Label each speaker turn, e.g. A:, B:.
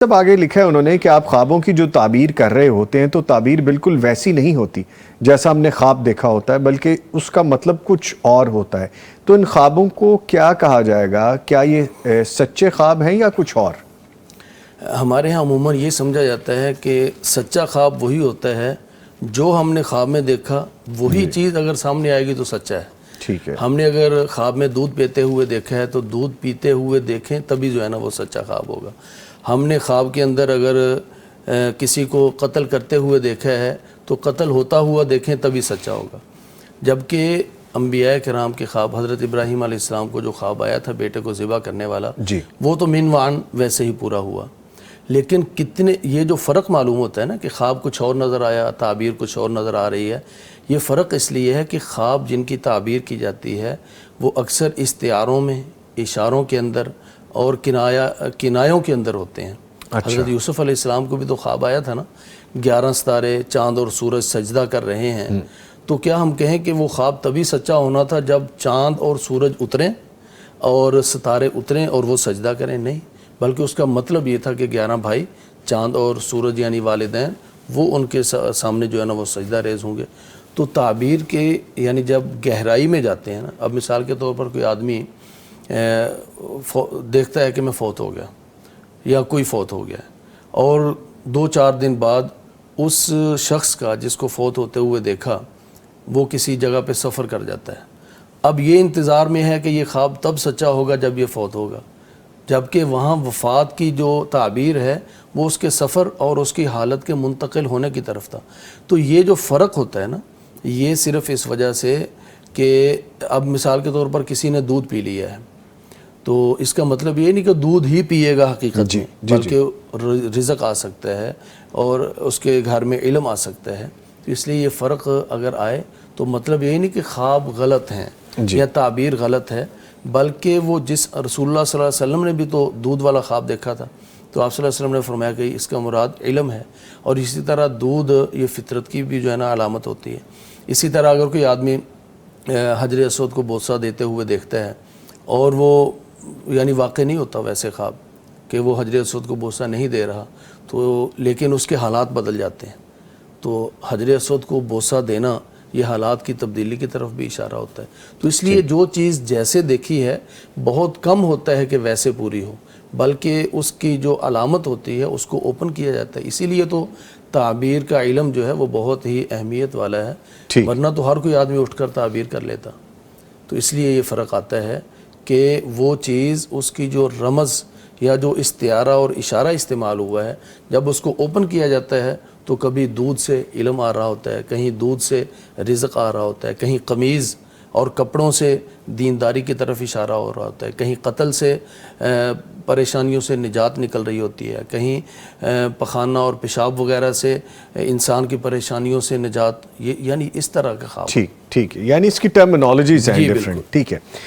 A: تب آگے لکھا ہے انہوں نے کہ آپ خوابوں کی جو تعبیر کر رہے ہوتے ہیں تو تعبیر بالکل ویسی نہیں ہوتی جیسا ہم نے خواب دیکھا ہوتا ہے، بلکہ اس کا مطلب کچھ اور ہوتا ہے۔ تو ان خوابوں کو کیا کہا جائے گا؟ کیا یہ سچے خواب ہیں یا کچھ اور؟
B: ہمارے ہاں عموماً یہ سمجھا جاتا ہے کہ سچا خواب وہی ہوتا ہے جو ہم نے خواب میں دیکھا وہی چیز اگر سامنے آئے گی تو سچا ہے۔
A: ٹھیک ہے،
B: ہم نے اگر خواب میں دودھ پیتے ہوئے دیکھا ہے تو دودھ پیتے ہوئے دیکھیں تبھی جو ہے نا وہ سچا خواب ہوگا۔ ہم نے خواب کے اندر اگر کسی کو قتل کرتے ہوئے دیکھا ہے تو قتل ہوتا ہوا دیکھیں تبھی سچا ہوگا۔ جبکہ انبیاء کرام کے خواب، حضرت ابراہیم علیہ السلام کو جو خواب آیا تھا بیٹے کو ذبح کرنے والا، وہ تو من وعن ویسے ہی پورا ہوا۔ لیکن کتنے یہ جو فرق معلوم ہوتا ہے نا کہ خواب کچھ اور نظر آیا، تعبیر کچھ اور نظر آ رہی ہے، یہ فرق اس لیے ہے کہ خواب جن کی تعبیر کی جاتی ہے وہ اکثر استعاروں میں، اشاروں کے اندر اور کنایوں کے اندر ہوتے ہیں۔ حضرت یوسف علیہ السلام کو بھی تو خواب آیا تھا نا، 11 ستارے، چاند اور سورج سجدہ کر رہے ہیں، تو کیا ہم کہیں کہ وہ خواب تبھی سچا ہونا تھا جب چاند اور سورج اتریں اور ستارے اتریں اور وہ سجدہ کریں؟ نہیں، بلکہ اس کا مطلب یہ تھا کہ 11 بھائی چاند اور سورج یعنی والدین وہ ان کے سامنے جو ہے نا وہ سجدہ ریز ہوں گے۔ تو تعبیر کے یعنی جب گہرائی میں جاتے ہیں نا، اب مثال کے طور پر کوئی آدمی دیکھتا ہے کہ میں فوت ہو گیا یا کوئی فوت ہو گیا ہے، اور 2-4 دن بعد اس شخص کا جس کو فوت ہوتے ہوئے دیکھا وہ کسی جگہ پہ سفر کر جاتا ہے۔ اب یہ انتظار میں ہے کہ یہ خواب تب سچا ہوگا جب یہ فوت ہوگا، جبکہ وہاں وفات کی جو تعبیر ہے وہ اس کے سفر اور اس کی حالت کے منتقل ہونے کی طرف تھا۔ تو یہ جو فرق ہوتا ہے نا، یہ صرف اس وجہ سے کہ اب مثال کے طور پر کسی نے دودھ پی لیا ہے تو اس کا مطلب یہ نہیں کہ دودھ ہی پیے گا حقیقت میں، بلکہ رزق آ سکتا ہے اور اس کے گھر میں علم آ سکتا ہے۔ تو اس لیے یہ فرق اگر آئے تو مطلب یہ نہیں کہ خواب غلط ہیں یا تعبیر غلط ہے، بلکہ وہ جس رسول اللہ صلی اللہ علیہ وسلم نے بھی تو دودھ والا خواب دیکھا تھا، تو آپ صلی اللہ علیہ وسلم نے فرمایا کہ اس کا مراد علم ہے، اور اسی طرح دودھ یہ فطرت کی بھی جو ہے نا علامت ہوتی ہے۔ اسی طرح اگر کوئی آدمی حجر اسود کو بوسہ دیتے ہوئے دیکھتا ہے اور وہ یعنی واقع نہیں ہوتا ویسے خواب کہ وہ حجر اسود کو بوسہ نہیں دے رہا، تو لیکن اس کے حالات بدل جاتے ہیں، تو حجر اسود کو بوسہ دینا یہ حالات کی تبدیلی کی طرف بھی اشارہ ہوتا ہے۔ تو اس لیے جو چیز جیسے دیکھی ہے بہت کم ہوتا ہے کہ ویسے پوری ہو، بلکہ اس کی جو علامت ہوتی ہے اس کو اوپن کیا جاتا ہے۔ اسی لیے تو تعبیر کا علم جو ہے وہ بہت ہی اہمیت والا ہے، ورنہ تو ہر کوئی آدمی اٹھ کر تعبیر کر لیتا۔ تو اس لیے یہ فرق آتا ہے کہ وہ چیز اس کی جو رمز یا جو استعارہ اور اشارہ استعمال ہوا ہے جب اس کو اوپن کیا جاتا ہے تو کبھی دودھ سے علم آ رہا ہوتا ہے، کہیں دودھ سے رزق آ رہا ہوتا ہے، کہیں قمیض اور کپڑوں سے دینداری کی طرف اشارہ ہو رہا ہوتا ہے، کہیں قتل سے پریشانیوں سے نجات نکل رہی ہوتی ہے، کہیں پخانہ اور پیشاب وغیرہ سے انسان کی پریشانیوں سے نجات، یعنی اس طرح کا خواب۔
A: ٹھیک ہے، یعنی اس کی ٹرمنالوجیز ہیں ڈیفرنٹ، ٹھیک ہے۔